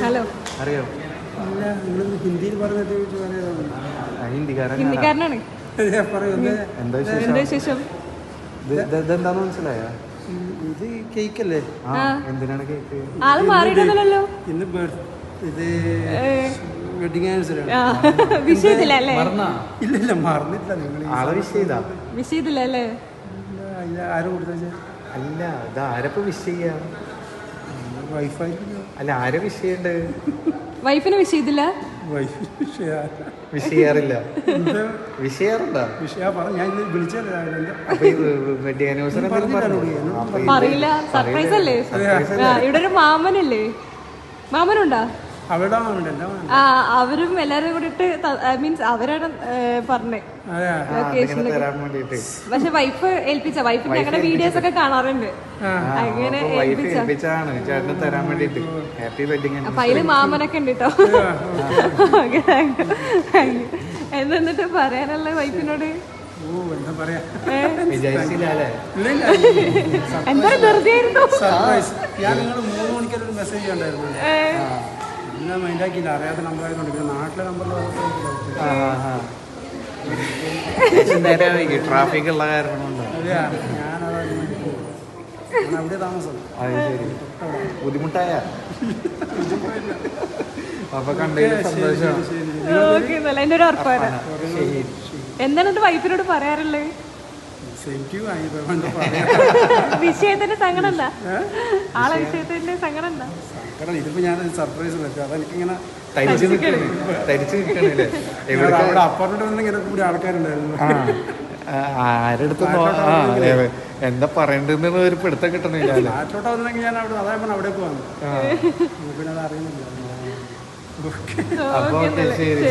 Hello അറിയോ? ഹിന്ദിയിൽ പറഞ്ഞിട്ട് ഹിന്ദിക്കാരനാണ്. എന്താ എന്താ വിശേഷം? ഇതെന്താന്ന് മനസ്സിലായോ? ഇത് കേക്കല്ലേ? എന്തിനാണ് കേക്ക്? ആള് മാറിയിട്ടല്ലോ. ഇന്ന് ഇത് വെഡിങ് ആനിവേഴ്സറി വിഷയത്തില്ല അല്ലേ? ഇല്ല മറന്നിട്ടില്ല. നിങ്ങൾ ആളെ വിഷ് ചെയ്താ? വിഷ് ചെയ്തില്ല അല്ലേ? ആരും കൊടുത്ത അല്ല, ഇത് ആരപ്പോ വിഷ് ചെയ്യാ? വൈഫായിട്ട്. അല്ല, ആരെ വിഷ് ചെയ്യണ്ടേ? വൈഫിനെ വിഷ് ചെയ്തില്ല? വിഷ് ചെയ്യാറില്ല. വിഷ് ചെയ്യാറുണ്ടോ? ഞാൻ വിളിച്ചല്ലേ. അപ്പൊ ഈ വെഡിങ് ആനിവേഴ്സറി പറയില്ല. സർപ്രൈസ് അല്ലേ? ഇവിടെ ഒരു മാമനല്ലേ? മാമനുണ്ടാ? അവിടെ അവരും എല്ലാരും കൂടിട്ട് മീൻസ് അവരാണ് പറഞ്ഞേ. പക്ഷെ വൈഫ് ഏൽപ്പിച്ച. വൈഫിന്റെ അങ്ങനെ വീഡിയോസ് ഒക്കെ കാണാറുണ്ട്. അങ്ങനെ ഏൽപ്പിച്ചാണ് ചേട്ടന് തരാൻ വേണ്ടിട്ട്. Happy wedding. അപ്പൊ അതില് മാമനൊക്കെ ഉണ്ട് കേട്ടോ. എന്നിട്ട് പറയാനുള്ള വൈഫിനോട് വിചാരിച്ചില്ലേ? എന്താ വെറുതെ ആയിരുന്നു. ഞാൻ നിങ്ങൾ 3 മണിക്കൊരു മെസ്സേജ് ഉണ്ടായിരുന്നു. എല്ലാം മൈൻഡാക്കിയില്ല. അറിയാത്ത നമ്പറായതുകൊണ്ട് നാട്ടിലെ നമ്പറിൽ ട്രാഫിക് ഉള്ള കാരണം കൊണ്ട് ഞാൻ അവിടെ താമസം. ബുദ്ധിമുട്ടായ അപ്പൊ കണ്ടതിൽ സന്തോഷം. എന്റെ ഒരു ഉറപ്പാണ്. എന്താണ് വൈഫിനോട് പറയാറുള്ളത്? വിഷയത്തിന്റെ സങ്കടം എന്താ? ആളെ വിഷയത്തിന്റെ സങ്കടം എന്താ? ഇതിപ്പോ ഞാൻ സർപ്രൈസ് വെച്ചു. അതെനിക്കിങ്ങനെ അപ്പാർട്ട്മെന്റ് ഇങ്ങനെ കൂടി ആൾക്കാരുണ്ടായിരുന്നു. ആരെടുത്ത് എന്താ പറയണ്ടെന്ന് ഒരു പിടുത്തം കിട്ടണില്ല. നാട്ടിലോട്ട് വന്നെങ്കിൽ ഞാൻ അവിടെ അതായത് അവിടേക്ക് വന്നു. പിന്നെ അത് അറിയുന്നില്ല. അപ്പൊ ശരി.